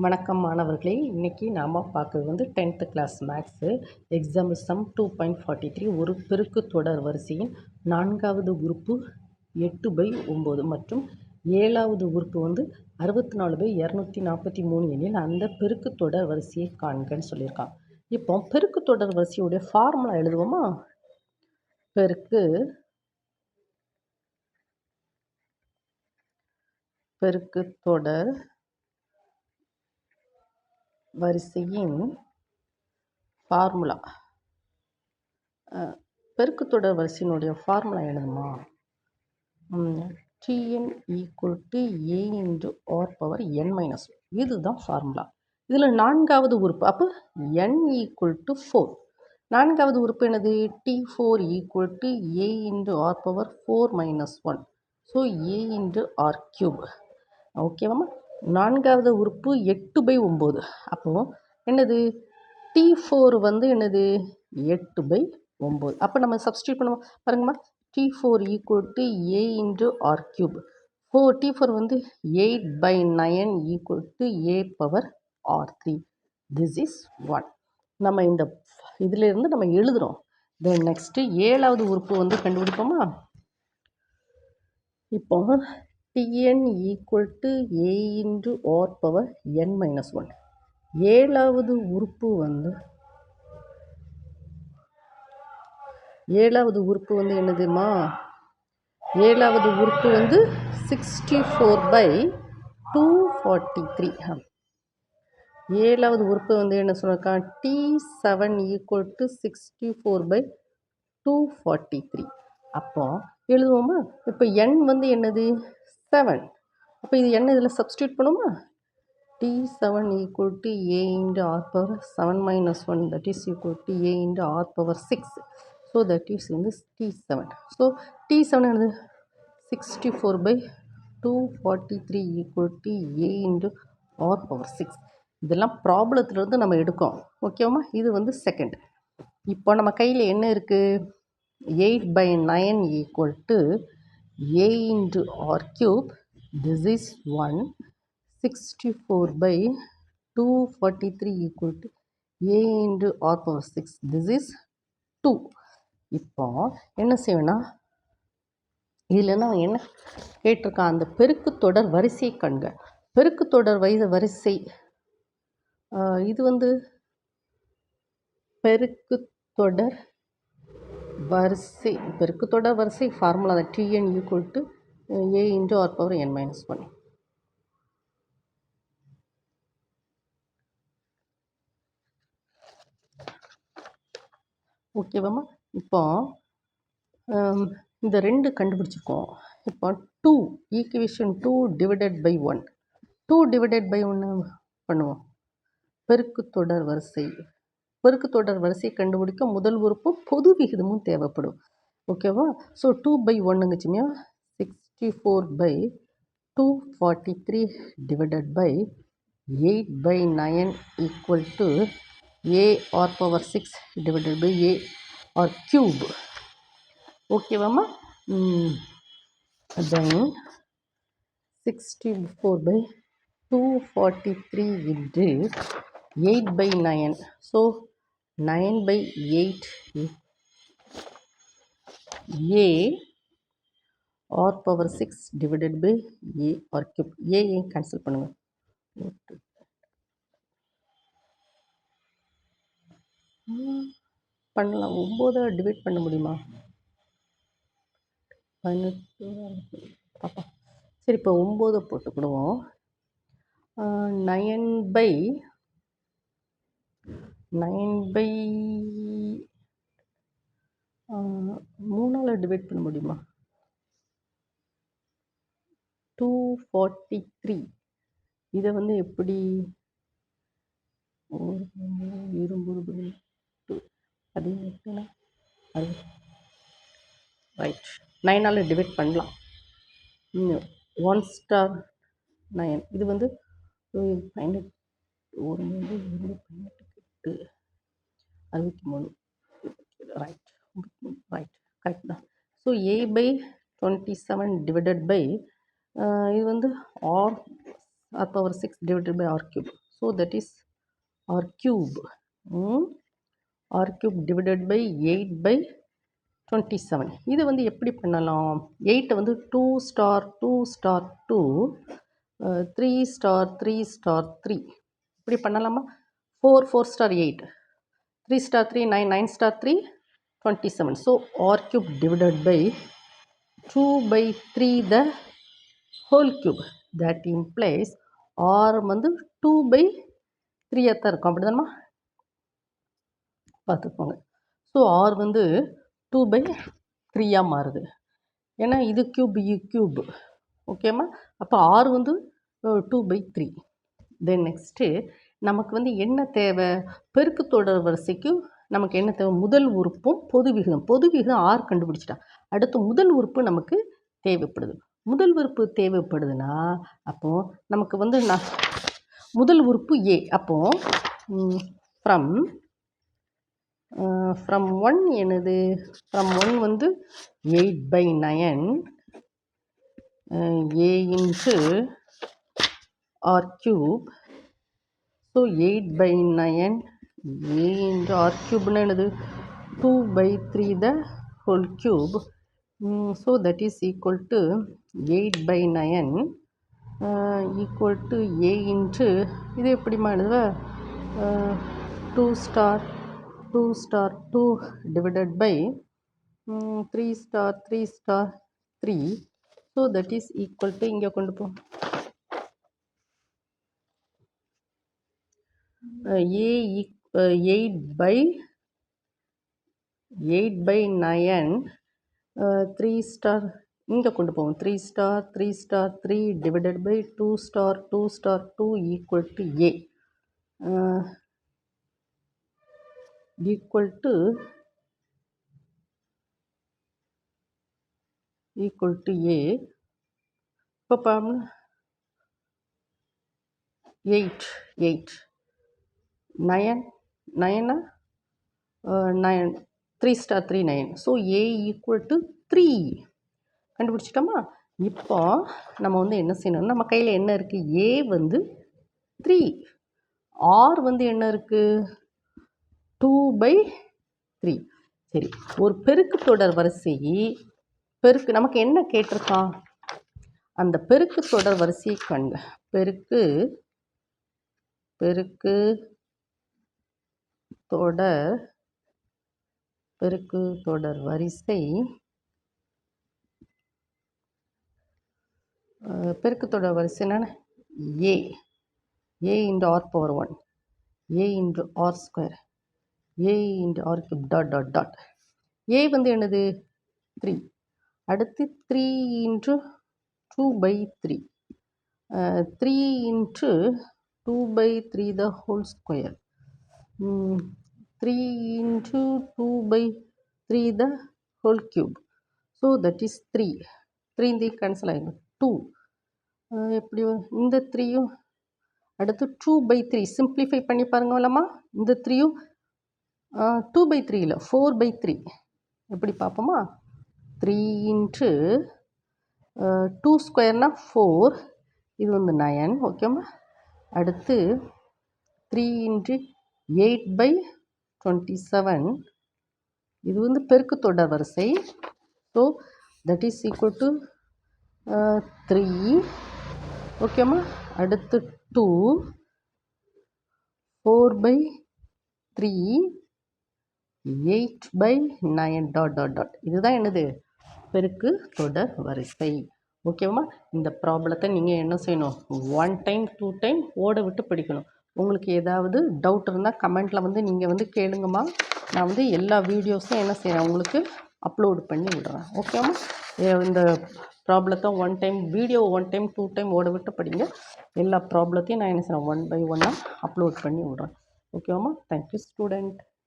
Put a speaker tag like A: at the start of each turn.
A: வணக்கம் மாணவர்களே, இன்றைக்கி நாம் பார்க்குறது வந்து 10th class maths example some 2.43 ஒரு பெருக்கு தொடர் வரிசையின் 4வது உறுப்பு 8/9 மற்றும் 7வது உறுப்பு வந்து 64/243 எனில் அந்த பெருக்கு தொடர் வரிசையை காண்கன்னு சொல்லியிருக்கான். இப்போ பெருக்கு தொடர் வரிசையுடைய ஃபார்முலா எழுதுவோமா? பெருக்கு தொடர் வரிசையின் formula, பெருக்குத்தொடர் வரிசையினுடைய formula எழுதுமா? Tn = a × r⁻n−1 இதுதான் ஃபார்முலா. இதில் 4வது உறுப்பு, அப்போ n = 4. 4வது உறுப்பு என்னது? T4 = a × r⁻4−1. So a × r3. ஓகேவாம்மா? 4வது உறுப்பு 8/9. அப்போது என்னது? T4 வந்து என்னது? 8/9. அப்போ நம்ம சப்ஸ்டியூட் பண்ணுவோம் பாருங்கம்மா. T4 = a × r3. T4 வந்து 8/9 = a⁻r3. This is 1. நம்ம இந்த இதிலிருந்து நம்ம எழுதுகிறோம். தென் நெக்ஸ்ட்டு 7வது உறுப்பு வந்து கண்டுபிடிப்போமா? இப்போ Tn = a × r⁻n−1. 7வது உறுப்பு வந்து என்னதுமா? 7வது உறுப்பு வந்து 64/243. 7வது உறுப்பு வந்து என்ன சொல்லியிருக்கான்? T7 = 64/243. அப்போ எழுதுவோமா? இப்போ n வந்து என்னது? 7. அப்போ இது n இதில் சப்ஸ்டியூட் பண்ணுவோமா? T7 = a × r⁻7−1, that is equal to a × r⁻6. So that is வந்து T7. So T7 என்னது? 64/243 = a × r⁻6. இதெல்லாம் ப்ராப்ளத்துலேருந்து நம்ம எடுக்கோம். ஓகேவாம்மா? இது வந்து செகண்ட். இப்போ நம்ம கையில் என்ன இருக்குது? 8/9 = a × r3. This is 1. 64/243 = a × r⁻6. This is 2. இப்போ என்ன செய்வேன்னா, இதில் நான் என்ன கேட்டிருக்கான்? அந்த பெருக்கு தொடர் வரிசை காண்க. பெருக்கு தொடர் வரிசை இது வந்து பெருக்கு தொடர் வரிசை ஃபார்முலா தான். Tn = a × r⁻n−1. ஓகேவாம்மா? இப்போ இந்த 2 கண்டுபிடிச்சிருக்கோம். இப்போ 2 ஈக்குவேஷன் 2 ÷ 1. 2 ÷ 1 பண்ணுவோம். பெருக்குத்தொடர் வரிசை கண்டுபிடிக்க முதல் உறுப்பும் பொது விகிதமும் தேவைப்படும். ஓகேவா? ஸோ 2/1ங்கச்சுமையா 64/243 ÷ 8/9 = a⁻6 / a⁻3. ஓகேவாம்மா? Then 64/243 × 8/9. So 9/8 a⁻6 / a⁻3. a cancel பண்ணுங்கள். பண்ணலாம். 9 டிவைட் பண்ண முடியுமா? 18 பாப்பா. சரி, இப்போ 9 போட்டுக்கிடுவோம். 3ஆல் டிவைட் பண்ண முடியுமா? 243. இதை வந்து எப்படி? 20 அது ரைட். 9ஆல் டிவைட் பண்ணலாம். 1 * 9. இது வந்து 18 63. ரைட் கரெக்ட் தான். ஸோ a/27 டிவைடட் பை இது வந்து r⁻6 / r⁻3. So that is r cube. R cube divided by 8/27. இது வந்து எப்படி பண்ணலாம்? 8 வந்து 2 ஸ்டார் 2 ஸ்டார் 2 3 ஸ்டார் 3 ஸ்டார் 3 இப்படி பண்ணலாமா? 4 4 star 8 3 star 3 9 9 star 3 27. So r cube divided by 2/3 the whole cube. That implies r வந்து 2/3 தான் இருக்கும். அப்படி தானே பார்த்துக்கோங்க. ஸோ ஆர் வந்து 2/3 மாறுது. ஏன்னா இது கியூப் கியூப். ஓகேம்மா? அப்போ ஆர் வந்து 2/3. தென் நெக்ஸ்ட்டு நமக்கு வந்து என்ன தேவை? பெருக்கு தொடர் வரிசைக்கு நமக்கு என்ன தேவை? முதல் உறுப்பும் பொது விகிதம். பொது விகிதம் ஆர் கண்டுபிடிச்சிட்டா. அடுத்து முதல் உறுப்பு நமக்கு தேவைப்படுது. முதல் உறுப்பு தேவைப்படுதுன்னா அப்போது நமக்கு வந்து முதல் உறுப்பு ஏ. அப்போது ஃப்ரம் 1 என்னது? ஃப்ரம் 1 வந்து 8/9 a into r cube. So 8/9 a into r cube என்னது? 2/3 the whole cube. So that is equal to 8/9 equal to a into இது எப்படிமா எழுதுவ? 2 star 2 star 2 divided by 3 star 3 star 3. So that is equal to இங்கே கொண்டு போ. a 8/9 3 star இங்கே கொண்டு போவோம். 3 star 3 star 3 divided by 2 star 2 star 2 equal to a. equal to a. இப்போ பாருங்க 8 9 9 9 3 star 3 9. So a equal to 3 கண்டுபிடிச்சிட்டோமா? இப்போ நம்ம வந்து என்ன செய்யணும்? நம்ம கையில் என்ன இருக்குது? a வந்து 3, r வந்து என்ன இருக்குது? 2/3. சரி, ஒரு பெருக்கு தொடர் வரிசை பெருக்கு நமக்கு என்ன கேட்டிருக்கான்? அந்த பெருக்கு தொடர் வரிசையை கண்க. பெருக்கு தொடர் வரிசை பெருக்கு தொடர் வரிசை என்னென்ன? a into r power 1 a into r square a into r cube dot. a வந்து என்னது? 3. அடுத்து 3 into 2/3 3 into 2/3 the whole square 3 into 2/3 the whole cube. So that is 3 இந்த கேன்சல் ஆகிடும். 2 எப்படி இந்த 3யும் அடுத்து 2/3 சிம்பிளிஃபை பண்ணி பாருங்களாம்மா. இந்த 3யும் 2/3 இல்லை 4/3 எப்படி பார்ப்போமா? 3 into 2 ஸ்கொயர்னா 4, இது வந்து 9. ஓகேம்மா? அடுத்து 3 into 8/27 இது வந்து பெருக்கு தொடர் வரிசை. So that is equal to 3. ஓகேம்மா? அடுத்து 2 4/3 8/9 டாட். இதுதான் என்னது? பெருக்கு தொடர் வரிசை. ஓகேவா? இந்த ப்ராப்ளத்தை நீங்கள் என்ன செய்யணும்? 1 டைம் 2 டைம் ஓட விட்டு படிக்கணும். உங்களுக்கு ஏதாவது டவுட் இருந்தால் கமெண்ட்டில் வந்து நீங்கள் வந்து கேளுங்கம்மா. நான் வந்து எல்லா வீடியோஸும் என்ன செய்கிறேன் உங்களுக்கு அப்லோடு பண்ணி விடுறேன். ஓகேவா? இந்த ப்ராப்ளத்தை 1 டைம் வீடியோ 1 டைம் 2 டைம் ஓட விட்டு படிங்க. எல்லா ப்ராப்ளத்தையும் நான் என்ன செய்கிறேன் 1 by 1 அப்லோட் பண்ணி விடுறேன். ஓகேவாம்மா? Thank you student.